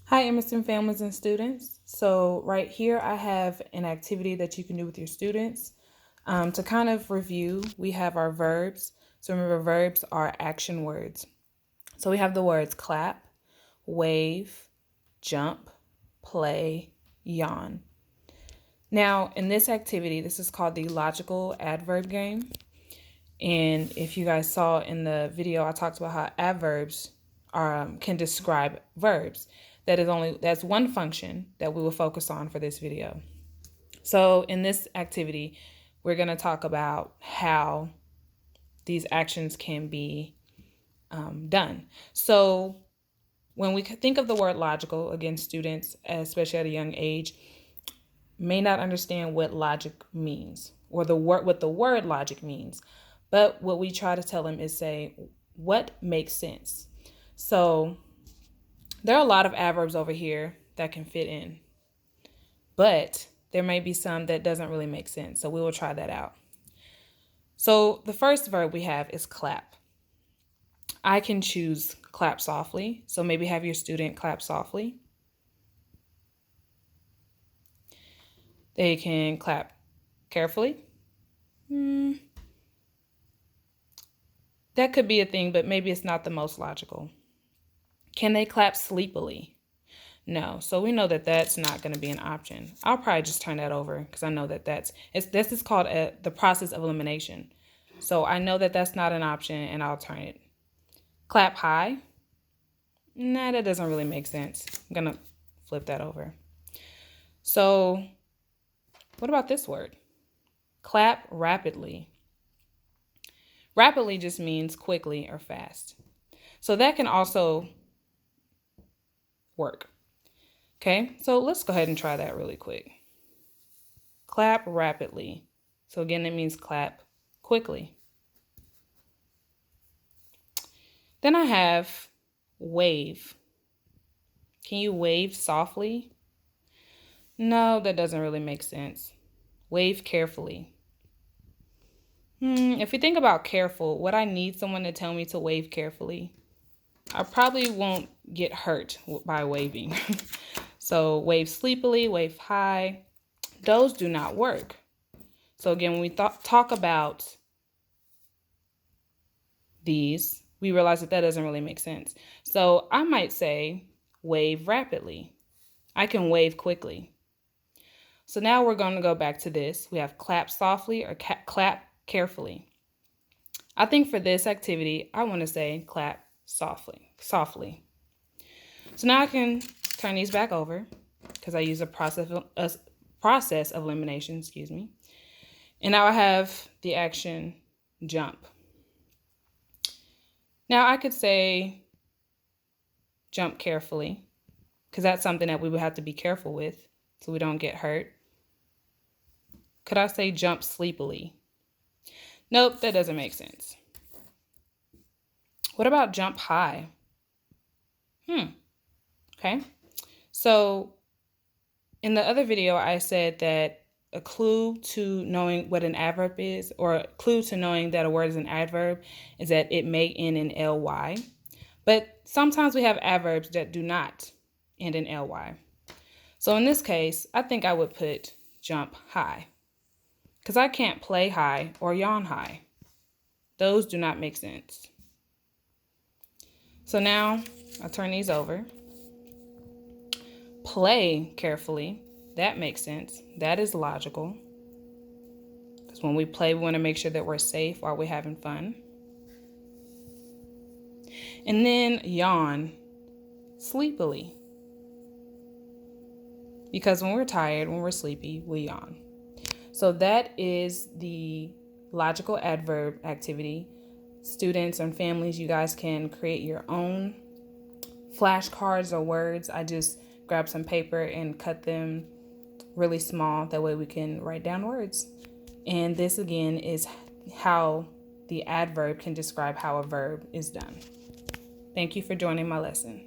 Hi, Emerson families and students. So right here, I have an activity that you can do with your students. To kind of review, we have our verbs. So remember, verbs are action words. So we have the words clap, wave, jump, play, yawn. Now, in this activity, this is called the logical adverb game. And if you guys saw in the video, I talked about how adverbs can describe verbs. That's one function that we will focus on for this video. So in this activity, we're going to talk about how these actions can be done. So when we think of the word logical, again, students, especially at a young age, may not understand what logic means or what the word logic means. But what we try to tell them is say, what makes sense? So there are a lot of adverbs over here that can fit in, but there may be some that doesn't really make sense. So we will try that out. So the first verb we have is clap. I can choose clap softly. So maybe have your student clap softly. They can clap carefully. That could be a thing, but maybe it's not the most logical. Can they clap sleepily? No. So we know that that's not going to be an option. I'll probably just turn that over because I know that this is called the process of elimination. So I know that that's not an option and I'll turn it. Clap high? Nah, that doesn't really make sense. I'm going to flip that over. So what about this word? Clap rapidly. Rapidly just means quickly or fast. So that can also work. Okay, so let's go ahead and try that really quick. Clap rapidly. So again, it means clap quickly. Then I have wave. Can you wave softly? No, that doesn't really make sense. Wave carefully. If you think about careful, would I need someone to tell me to wave carefully? I probably won't get hurt by waving. So wave sleepily, wave high. Those do not work. So again, when we talk about these, we realize that doesn't really make sense. So I might say wave rapidly. I can wave quickly. So now we're going to go back to this. We have clap softly or clap carefully. I think for this activity, I want to say clap softly. So now I can turn these back over because I use a process of elimination, And now I have the action jump. Now I could say jump carefully because that's something that we would have to be careful with so we don't get hurt. Could I say jump sleepily? Nope, that doesn't make sense. What about jump high? Okay. So in the other video, I said that a clue to knowing what an adverb is, or a clue to knowing that a word is an adverb, is that it may end in ly. But sometimes we have adverbs that do not end in ly. So in this case, I think I would put jump high because I can't play high or yawn high. Those do not make sense. So now I'll turn these over. Play carefully. That makes sense. That is logical. Because when we play, we want to make sure that we're safe while we're having fun. And then yawn sleepily. Because when we're tired, when we're sleepy, we yawn. So that is the logical adverb activity. Students and families, you guys can create your own flashcards or words. I just grabbed some paper and cut them really small. That way we can write down words. And this again is how the adverb can describe how a verb is done. Thank you for joining my lesson.